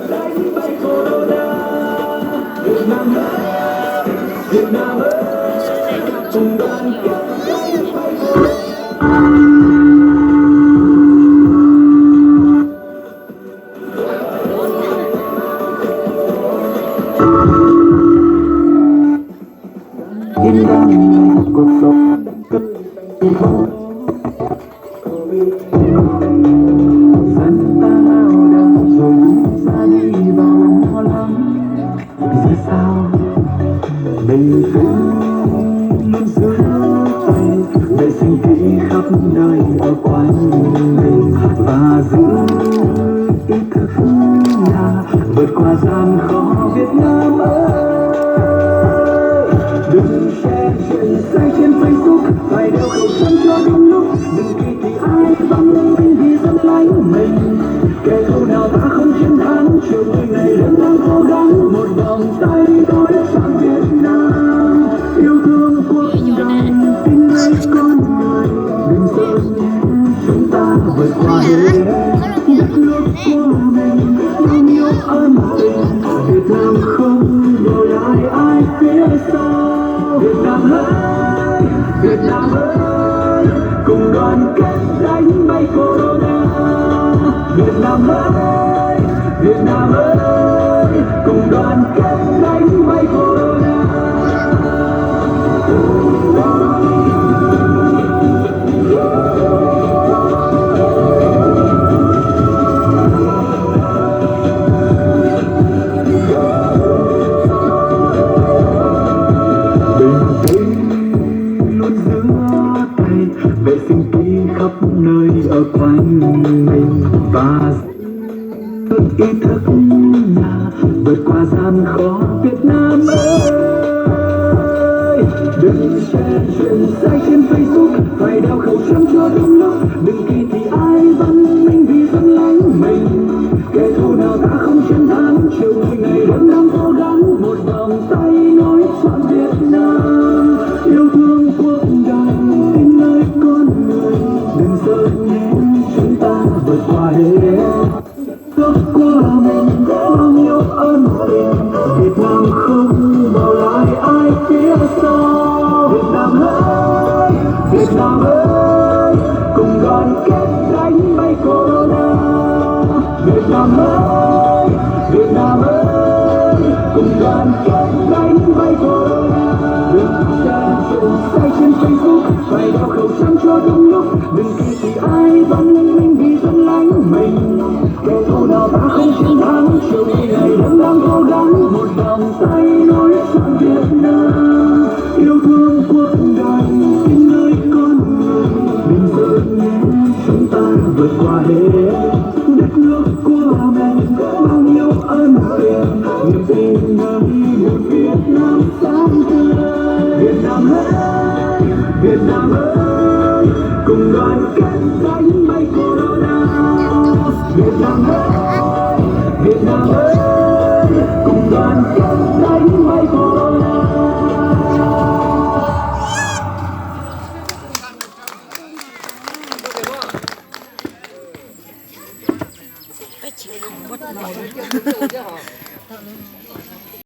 đánh bay corona. Việt Nam ơi, Việt Nam ơi, cùng đoàn kết đánh bay corona. Yên đang cuộc sống cất dân ta lao động rồi bước ra đi vào lo lắng giờ sao mình phải luôn giữ tay vệ sinh kỹ khắp nơi ở quanh mình và giữ ý thức là vượt qua gian khó Việt Nam ơi. Đừng share chuyện sai trên Facebook, phải đeo khẩu trang cho đúng lúc. Đừng kỳ thị ai bằng mình vì dân lánh mình. Kẻ thù nào ta không chiến thắng, chiều người này vẫn đang cố gắng. Một vòng tay đối sang Việt Nam, yêu thương quốc đồng, tin lấy con người. Đừng sợ nhé, chúng ta vượt qua hết. Đất nước của mình bao nhiêu ân tình, Việt Nam không đổi ai phía sau. Việt Nam ơi, Việt Nam ơi, cùng đoàn kết đánh bay corona. Việt Nam ơi, Việt Nam ơi, cùng đoàn kết đánh bay corona. Vệ sinh kỹ khắp nơi ở quanh mình và ý thức là vượt qua gian khó Việt Nam ơi. Đừng share chuyện sai trên Facebook, phải đeo khẩu trang cho đúng lúc. Đừng kỳ thị ai văn minh vì dân lánh mình. Kẻ thù nào ta không chiến thắng, chiều người này vẫn đang cố gắng. Một vòng tay nối trọn Việt Nam, yêu thương quốc đồng, tin nơi con người. Đừng sợ nhé, chúng ta vượt qua hết. Nước của mình bao nhiêu ân tình, Việt Nam không bỏ lại ai phía sau. Việt Nam ơi, Việt Nam ơi, cùng đoàn kết đánh bay corona. Việt Nam ơi, Việt Nam ơi, cùng đoàn kết đánh bay corona. Đừng share chuyện sai trên Facebook, phải đeo khẩu trang cho đúng lúc. Đừng kỳ thị ai văn minh vì dân lánh mình. Kẻ thù nào ta không chiến thắng, chiều ngày này vẫn đang cố gắng. Một vòng tay nối trọn Việt Nam, yêu thương quốc đồng, tin nơi con người. Đừng sợ nhé, chúng ta vượt qua hết. Đất nước của mình bao nhiêu ân tình, niềm tin nơi một Việt Nam sáng tươi. Việt Nam ơi, Việt Nam ơi, cùng đoàn kết đánh bay corona. Việt Nam ơi, Việt Nam ơi, cùng đoàn kết đánh bay corona.